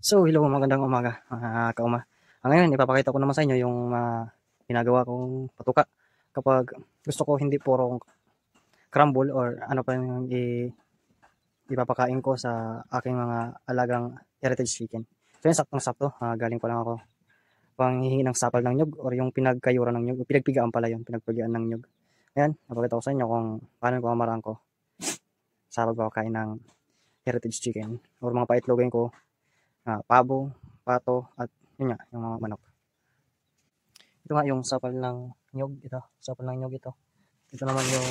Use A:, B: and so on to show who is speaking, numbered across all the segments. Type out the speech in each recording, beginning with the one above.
A: So, hello, magandang umaga, kauma. Ngayon ipapakita ko naman sa inyo yung ginagawa kong patuka kapag gusto ko hindi puro crumble or ano pa yung ipapakain ko sa aking mga alagang heritage chicken. So, yun, saktong-sakto, galing ko lang ako panghihingi ng sapal ng nyug or yung pinagkayuran ng nyug, pinagpigaan pala yun, pinagpigaan ng nyug. Ayan, napakita ko sa inyo kung paano ko amaraan ko sa pagpapakain ng heritage chicken or mga paitlogin ko, pabo, pato, at yun nga, yung mga manok. Ito nga yung sapal ng nyog, sapal ng nyog ito. Ito naman yung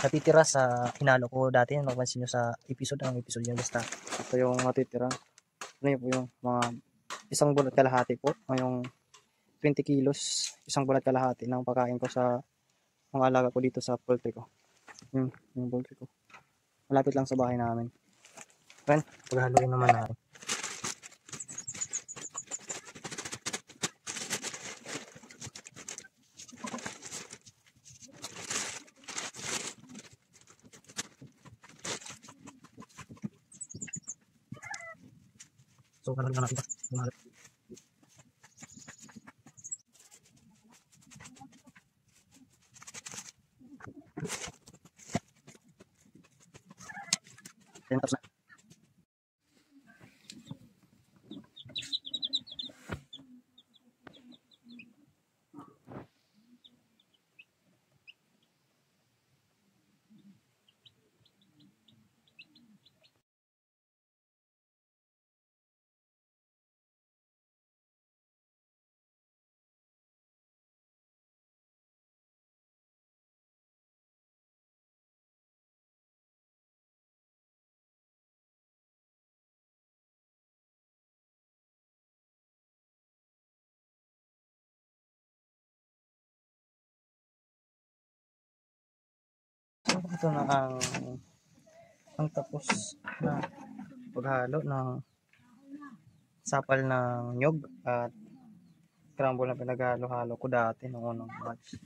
A: natitira sa hinalo ko dati, napansin nyo sa anong episode yun, basta ito yung natitira. Ano yun po yung mga isang bulat kalahati po, yung 20 kilos, isang bulat kalahati ng pagkain ko sa mga alaga ko dito sa poultry ko. Yung poultry ko. Malapit lang sa bahay namin. Then, paghaluin naman natin. So, haluin na natin ito. Then, tapos na. So, ito na ang tapos na paghalo ng sapal ng nyog at crumble na pinaghalo-halo ko dati noong unang batch.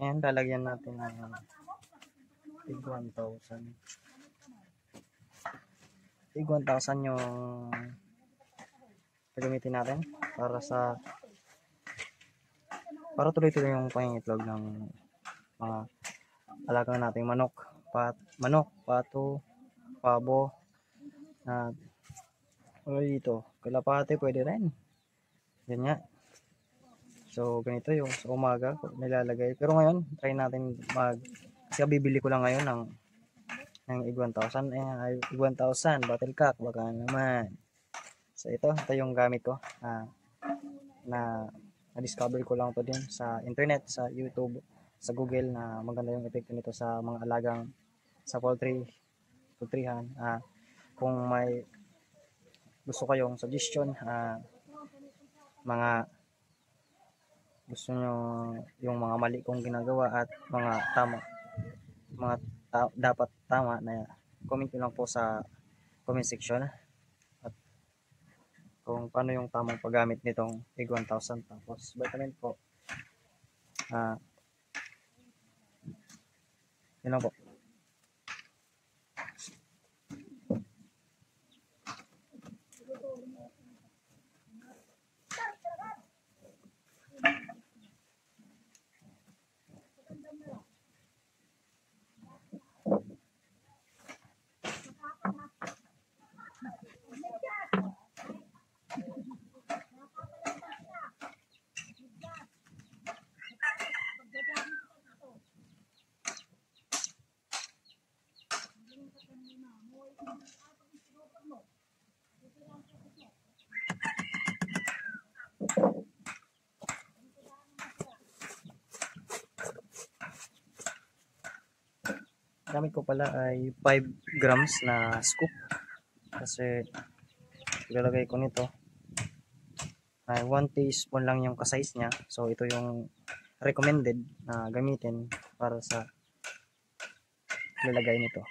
A: Ayan, lalagyan natin ng tig 1,000. Tig 1,000 yung gagamitin natin para tuloy-tuloy yung pangingitlog ng mga alagang nating manok, pato, pabo, at dito, kalapate pwede rin. Yan nga. So, ganito yung sa umaga nilalagay. Pero ngayon, try natin kasi bibili ko lang ngayon ng ig 1,000. Ig 1,000, battlecock, baka naman. So, ito yung gamit ko. Na-discover ko lang to din sa internet, sa YouTube, sa Google, na maganda yung epekto nito sa mga alagang sa poultryhan. Kung may gusto kayong suggestion, mga gusto nyo yung mga mali kong ginagawa at mga dapat tama na, comment nyo lang po sa comment section at kung paano yung tamang paggamit nitong ig 1,000. Tapos vitamin po, yun lang po. Gamit ko pala ay 5 grams na scoop kasi ilalagay ko nito ay 1 teaspoon lang yung ka-size niya. So ito yung recommended na gamitin para sa lalagay nito.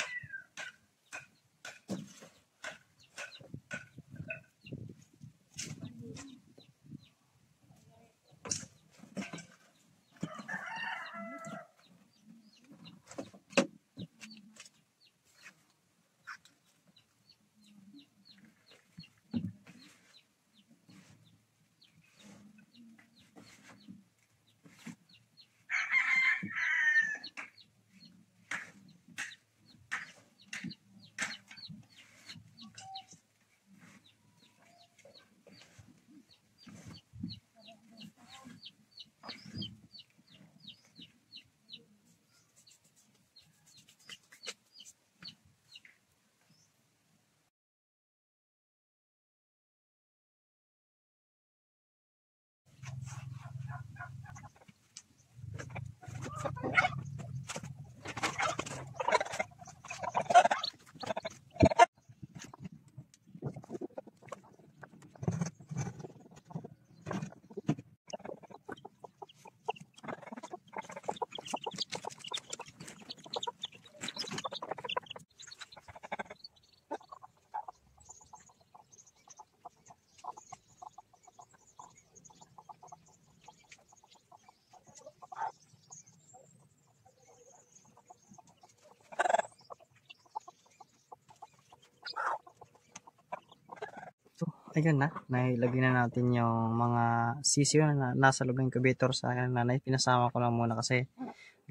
A: ayun na, nailagay na natin yung mga sisiyo na nasa loob ng incubator sa nanay. Pinasama ko lang muna kasi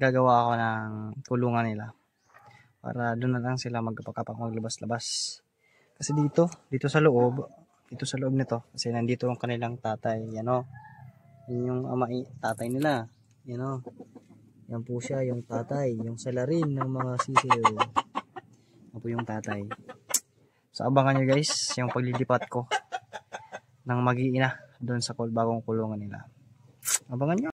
A: gagawa ako ng kulungan nila para doon na lang sila magkapakapak maglabas-labas. Kasi dito sa loob nito, kasi nandito ang kanilang tatay, yan o. Yan yung tatay nila. Yan o. Yan po siya, yung tatay, yung salarin ng mga sisiyo. Yan po yung tatay. So abangan nyo guys, yung paglilipat ko ng mag-iina doon sa bagong kulungan nila. Abangan nyo.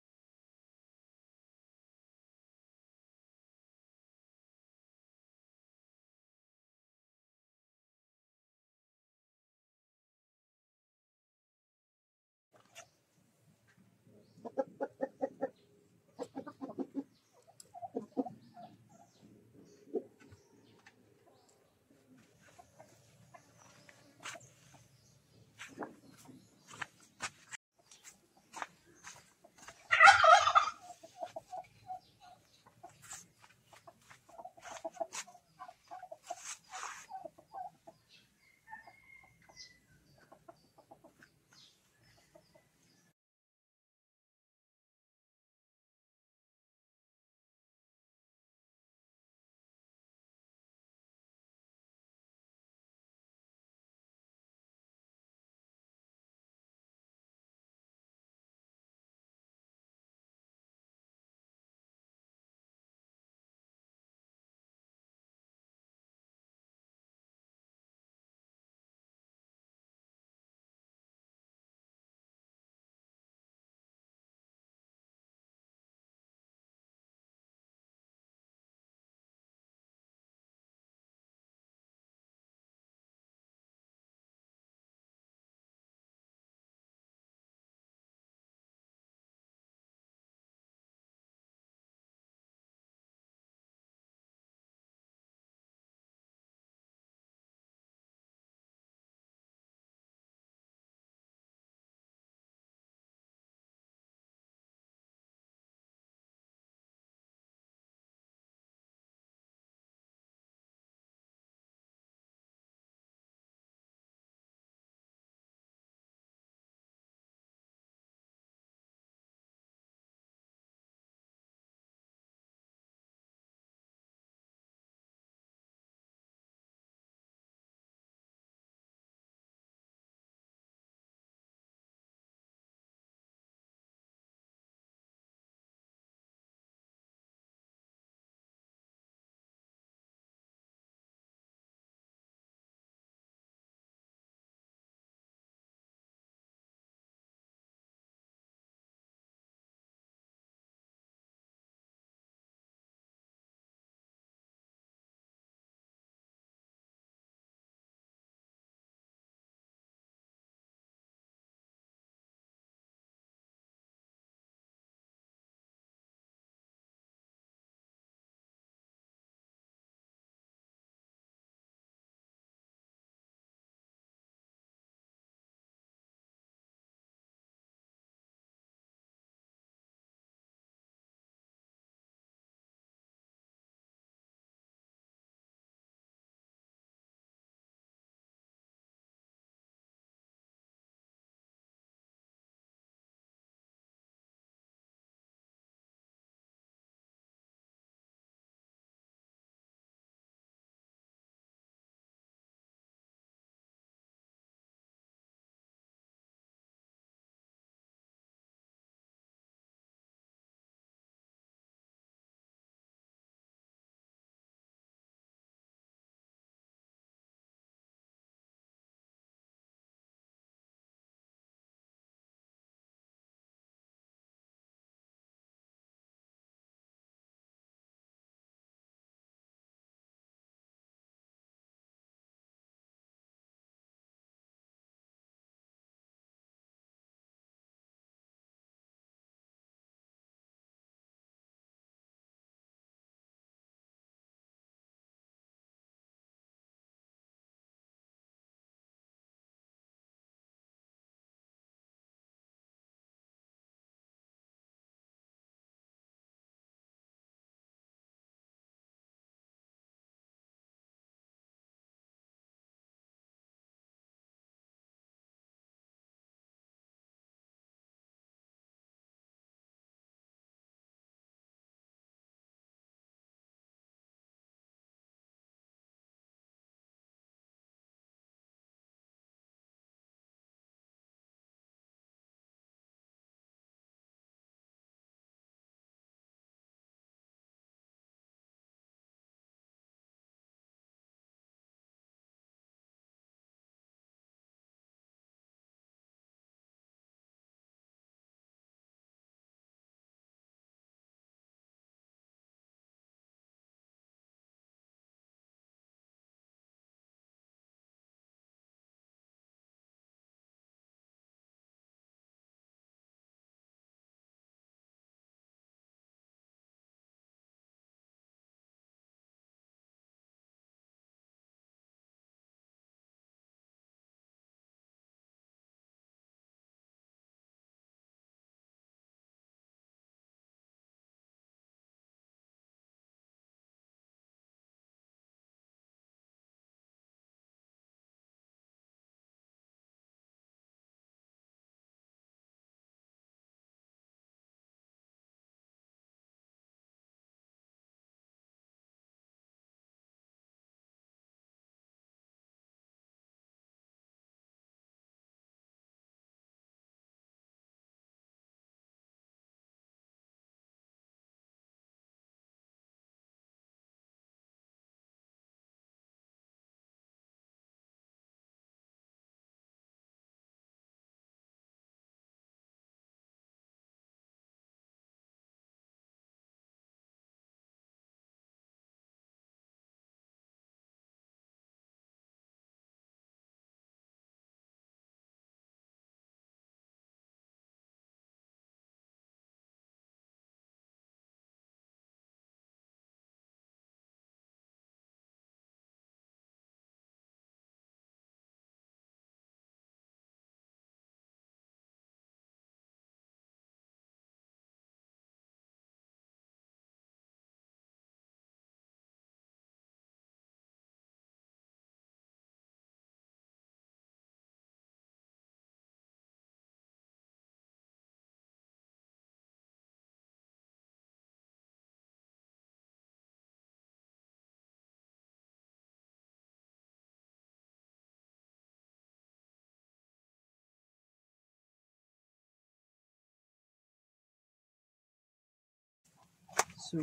A: So,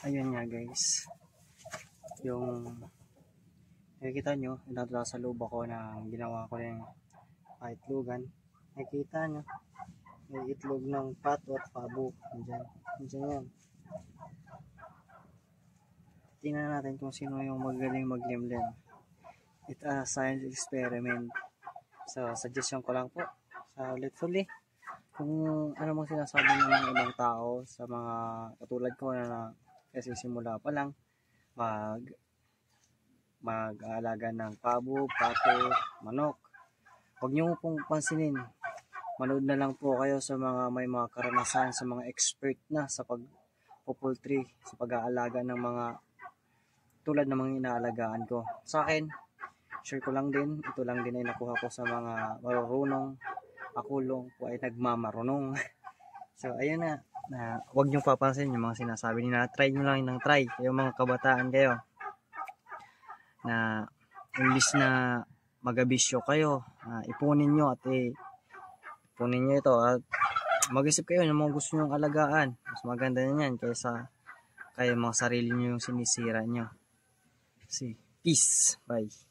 A: ayun nga guys. Yung nakikita nyo, nasa loob ako ng ginawa ko ng itlogan. Nakikita nyo, may itlog ng pato at pabo. Nandiyan yan. Tingnan natin kung sino yung magaling maglimlim. It's a science experiment. So, suggestion ko lang po sa ulit-uli. Kung ano mang sinasabi ng mga ibang tao sa mga katulad ko na kasi simula pa lang mag-aalaga ng pabo, pato, manok. Huwag niyo pong pansinin. Manood na lang po kayo sa mga may mga karanasan, sa mga expert na sa pag-poultry, sa pag-aalaga ng mga tulad ng mga inaalagaan ko. Sa akin, share ko lang din. Ito lang din ay nakuha ko sa mga marurunong. Ako lang po ay nagmamarunong. So, ayun na huwag niyong papansin yung mga sinasabi nila. Try nyo lang ng try. Yung mga kabataan kayo na imbis na magabisyo kayo, ipunin nyo at ipunin nyo ito at mag-isip kayo ng mga gusto nyong alagaan. Mas maganda na yan kaysa kayo mga sarili nyo yung sinisira nyo. See, peace. Bye.